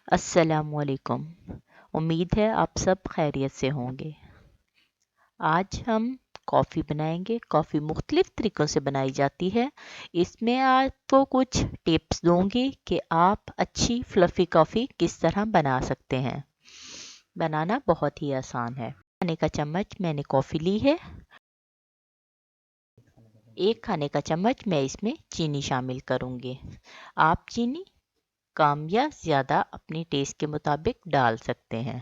अस्सलामुअलैकुम। उम्मीद है आप सब खैरियत से होंगे। आज हम कॉफ़ी बनाएंगे। कॉफ़ी मुख्तलिफ तरीक़ों से बनाई जाती है। इसमें आपको कुछ टिप्स दूंगी कि आप अच्छी फ्लफ़ी कॉफ़ी किस तरह बना सकते हैं। बनाना बहुत ही आसान है। खाने का चम्मच मैंने कॉफ़ी ली है। 1 खाने का चम्मच मैं इसमें चीनी शामिल करूंगी। आप चीनी कम या ज़्यादा अपनी टेस्ट के मुताबिक डाल सकते हैं।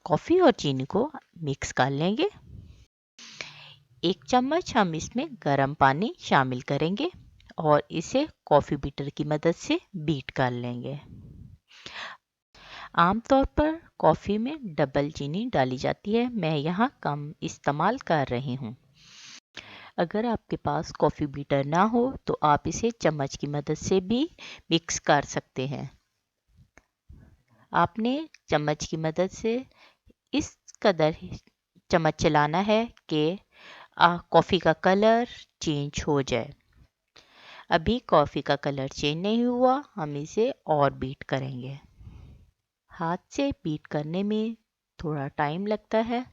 कॉफ़ी और चीनी को मिक्स कर लेंगे। 1 चम्मच हम इसमें गर्म पानी शामिल करेंगे और इसे कॉफ़ी बीटर की मदद से बीट कर लेंगे। आमतौर पर कॉफ़ी में डबल चीनी डाली जाती है, मैं यहाँ कम इस्तेमाल कर रही हूँ। अगर आपके पास कॉफ़ी बीटर ना हो तो आप इसे चम्मच की मदद से भी मिक्स कर सकते हैं। आपने चम्मच की मदद से इस कदर चम्मच चलाना है कि कॉफ़ी का कलर चेंज हो जाए। अभी कॉफ़ी का कलर चेंज नहीं हुआ, हम इसे और बीट करेंगे। हाथ से बीट करने में थोड़ा टाइम लगता है,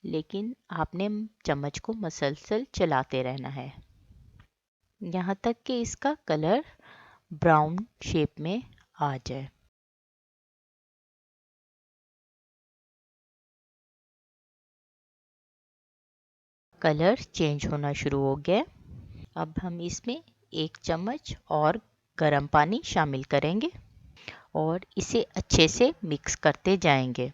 लेकिन आपने चम्मच को मसलसल चलाते रहना है यहाँ तक कि इसका कलर ब्राउन शेप में आ जाए। कलर चेंज होना शुरू हो गया। अब हम इसमें 1 चम्मच और गर्म पानी शामिल करेंगे और इसे अच्छे से मिक्स करते जाएंगे।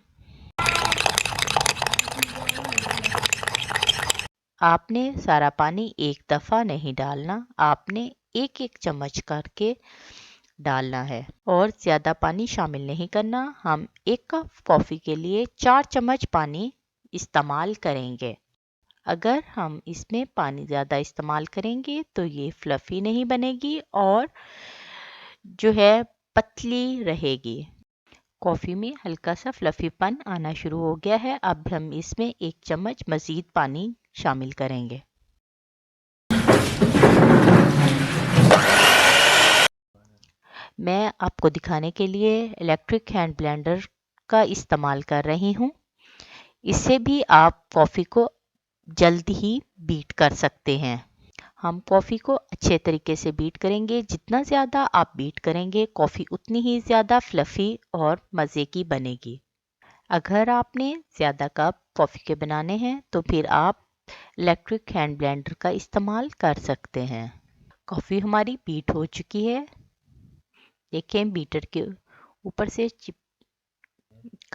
आपने सारा पानी एक दफ़ा नहीं डालना, आपने एक चम्मच करके डालना है और ज़्यादा पानी शामिल नहीं करना। हम 1 कप कॉफ़ी के लिए 4 चम्मच पानी इस्तेमाल करेंगे। अगर हम इसमें पानी ज़्यादा इस्तेमाल करेंगे तो ये फ्लफ़ी नहीं बनेगी और जो है पतली रहेगी। कॉफ़ी में हल्का सा फ्लफ़ीपन आना शुरू हो गया है। अब हम इसमें 1 चम्मच मज़ीद पानी शामिल करेंगे। मैं आपको दिखाने के लिए इलेक्ट्रिक हैंड ब्लेंडर का इस्तेमाल कर रही हूँ। इससे भी आप कॉफ़ी को जल्द ही बीट कर सकते हैं। हम कॉफ़ी को अच्छे तरीके से बीट करेंगे। जितना ज़्यादा आप बीट करेंगे कॉफ़ी उतनी ही ज़्यादा फ्लफ़ी और मज़े की बनेगी। अगर आपने ज़्यादा कप कॉफ़ी के बनाने हैं तो फिर आप इलेक्ट्रिक हैंड ब्लेंडर का इस्तेमाल कर सकते हैं। कॉफ़ी हमारी बीट हो चुकी है। देखें बीटर के ऊपर से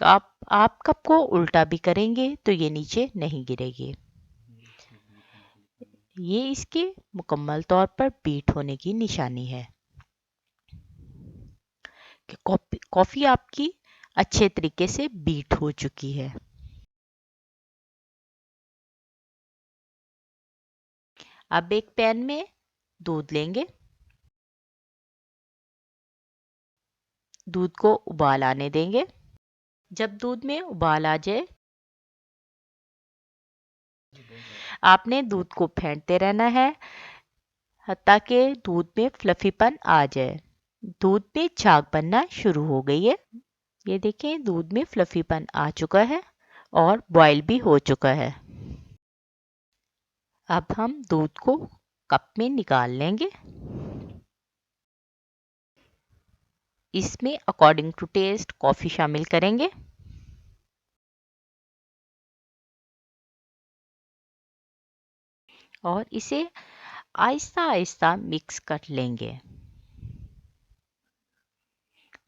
आप कप को उल्टा भी करेंगे तो ये नीचे नहीं गिरेगी। ये इसके मुकम्मल तौर पर बीट होने की निशानी है कि कॉफ़ी आपकी अच्छे तरीके से बीट हो चुकी है। अब एक पैन में दूध लेंगे। दूध को उबाल आने देंगे। जब दूध में उबाल आ जाए आपने दूध को फेंटते रहना है हत्ता कि दूध में फ्लफीपन आ जाए। दूध में झाग बनना शुरू हो गई है। ये देखें दूध में फ्लफीपन आ चुका है और बॉयल भी हो चुका है। अब हम दूध को कप में निकाल लेंगे। इसमें अकॉर्डिंग टू टेस्ट कॉफ़ी शामिल करेंगे। और इसे आहिस्ता आहिस्ता मिक्स कर लेंगे।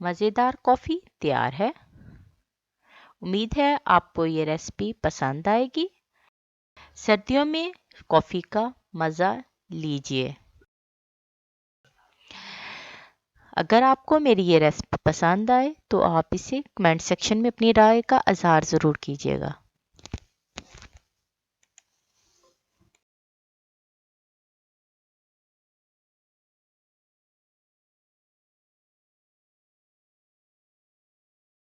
मज़ेदार कॉफ़ी तैयार है। उम्मीद है आपको ये रेसिपी पसंद आएगी। सर्दियों में कॉफ़ी का मज़ा लीजिए। अगर आपको मेरी ये रेसिपी पसंद आए तो आप इसे कमेंट सेक्शन में अपनी राय का इज़हार ज़रूर कीजिएगा।